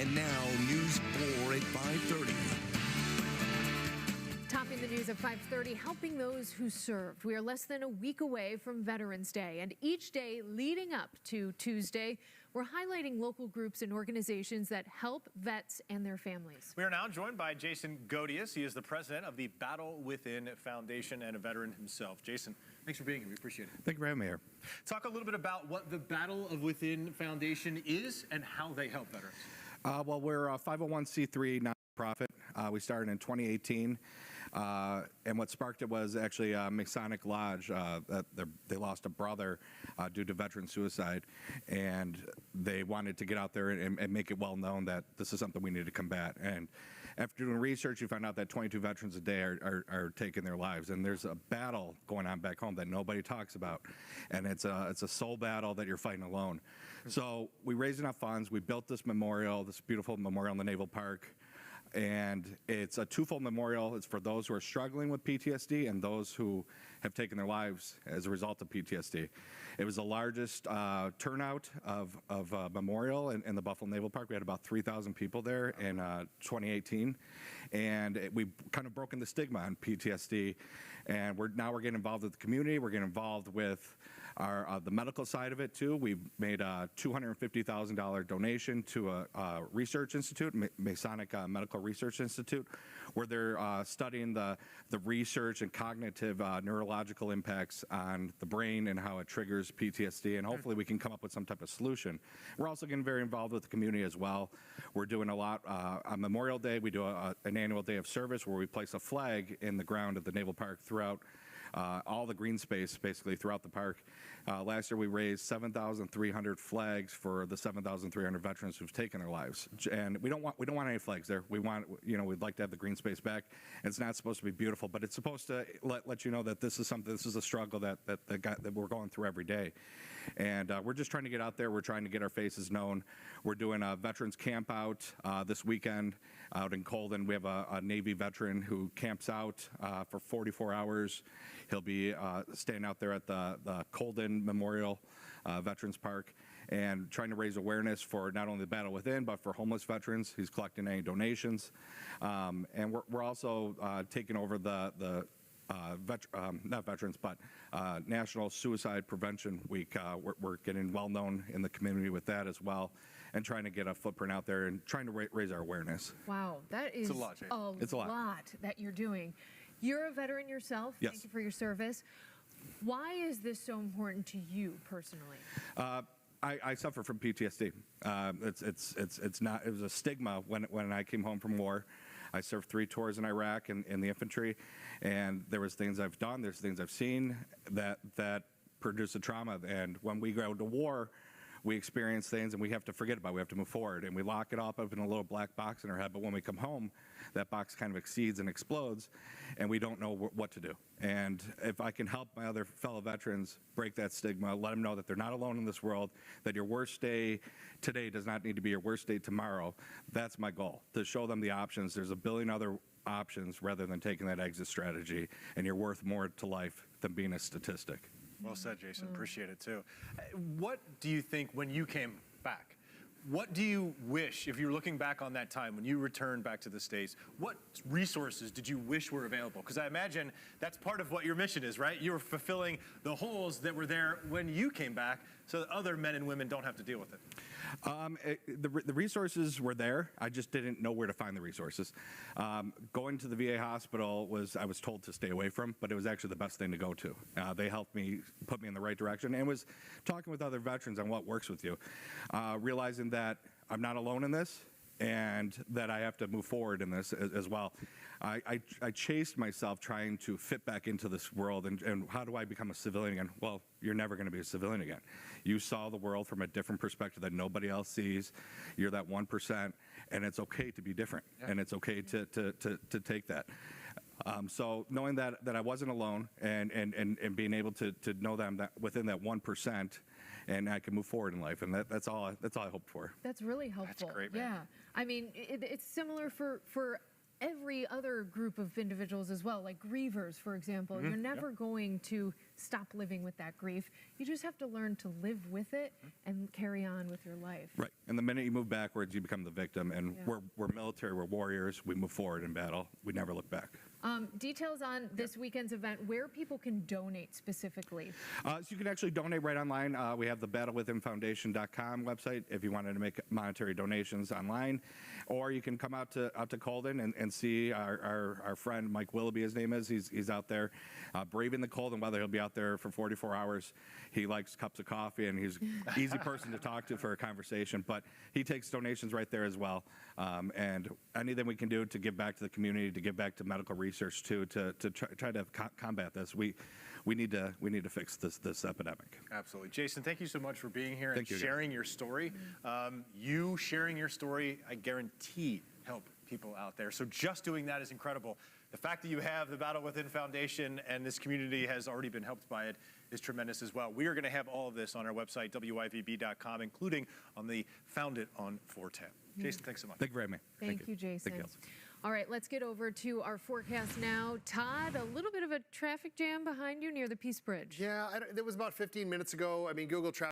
And now, News 4 at 5:30. Topping the news at 5:30, helping those who served. We are less than a week away from Veterans Day, and each day leading up to Tuesday, we're highlighting local groups and organizations that help vets and their families. We are now joined by Jason Godios. He is the president of the Battle Within Foundation and a veteran himself. Jason, thanks for being here. We appreciate it. Thank you for having me here. Talk a little bit about what the Battle Within Foundation is and how they help veterans. Well, we're a 501c3 nonprofit. We started in 2018, and what sparked it was actually a Masonic Lodge. They lost a brother due to veteran suicide, and they wanted to get out there and make it well known that this is something we need to combat. And after doing research, you find out that 22 veterans a day are taking their lives, and there's a battle going on back home that nobody talks about, and it's a soul battle that you're fighting alone. So we raised enough funds. We built this memorial, this beautiful memorial in the Naval Park. And it's a twofold memorial. It's for those who are struggling with PTSD and those who have taken their lives as a result of PTSD. It was the largest turnout of a memorial in the Buffalo Naval Park. We had about 3,000 people there in 2018. And we've kind of broken the stigma on PTSD. And now we're getting involved with the community. We're getting involved with the medical side of it too. We've made a $250,000 donation to a research institute, Masonic Medical Research Institute, where they're studying the research and cognitive neurological impacts on the brain and how it triggers PTSD, and hopefully we can come up with some type of solution. We're also getting very involved with the community as well. We're doing a lot on Memorial Day. We do an annual day of service where we place a flag in the ground of the Naval Park throughout all the green space, basically throughout the park. Last year we raised 7,300 flags for the 7,300 veterans who've taken their lives, and we don't want any flags there. We'd like to have the green space back. It's not supposed to be beautiful, but it's supposed to let you know that this is a struggle that we're going through every day, and we're just trying to get out there. We're trying to get our faces known. We're doing a veterans camp out this weekend out in Colden. We have a Navy veteran who camps out for 44 hours. He'll be staying out there at the Colden Memorial Veterans Park and trying to raise awareness for not only the Battle Within, but for homeless veterans. He's collecting any donations. And we're also taking over the not veterans, but National Suicide Prevention Week. We're getting well known in the community with that as well, and trying to get a footprint out there and trying to raise our awareness. Wow, that is it's a lot that you're doing. You're a veteran yourself. Yes. Thank you for your service. Why is this so important to you personally? I suffer from PTSD. It was a stigma when I came home from war. I served 3 tours in Iraq in the infantry, and there was things I've done, there's things I've seen that produce a trauma. And when we go to war, we experience things and we have to forget about it. We have to move forward, and we lock it all up in a little black box in our head. But when we come home, that box kind of exceeds and explodes, and we don't know what to do. And if I can help my other fellow veterans break that stigma, let them know that they're not alone in this world, that your worst day today does not need to be your worst day tomorrow, that's my goal, to show them the options. There's a billion other options rather than taking that exit strategy, and you're worth more to life than being a statistic. Well said, Jason. Appreciate it, too. What do you think when you came back? What do you wish, if you're looking back on that time when you returned back to the States, what resources did you wish were available? Because I imagine that's part of what your mission is, right? You were fulfilling the holes that were there when you came back so that other men and women don't have to deal with it. The resources were there. I just didn't know where to find the resources. Going to the VA hospital I was told to stay away from, but it was actually the best thing to go to. They helped me, put me in the right direction, and was talking with other veterans on what works with you, realizing that I'm not alone in this, and that I have to move forward in this as well. I chased myself trying to fit back into this world, and how do I become a civilian again? Well, you're never going to be a civilian again. You saw the world from a different perspective that nobody else sees. You're that 1%, and it's okay to be different, and it's okay to take that. So knowing that I wasn't alone, and being able to know that I'm within that 1%, and I can move forward in life, and that's all I hoped for. That's really helpful. That's great, man. Yeah, I mean, it's similar for every other group of individuals as well, like grievers, for example. You're never going to stop living with that grief. You just have to learn to live with it and carry on with your life. Right. And the minute you move backwards, you become the victim. And we're military, we're warriors. We move forward in battle. We never look back. Details on this weekend's event, where people can donate specifically. So you can actually donate right online. We have the battlewithinfoundation.com website if you wanted to make monetary donations online. Or you can come out to Colden and see our friend Mike Willoughby, his name is. He's out there braving the cold and weather. He'll be out there for 44 hours. He likes cups of coffee, and he's an easy person to talk to for a conversation. But he takes donations right there as well. And anything we can do to give back to the community, to give back to medical research too, to try to combat this. We need to fix this epidemic. Absolutely. Jason, thank you so much for being here and you, sharing your story. You sharing your story, I guarantee, help people out there. So just doing that is incredible. The fact that you have the Battle Within Foundation and this community has already been helped by it is tremendous as well. We are going to have all of this on our website, WIVB.com, including on the Found It on 410. Jason, thanks so much. Thank you for having me. Thank you, Jason. Thank you, Elsa. All right, let's get over to our forecast now. Todd, a little bit of a traffic jam behind you near the Peace Bridge. Yeah, it was about 15 minutes ago. I mean, Google Traffic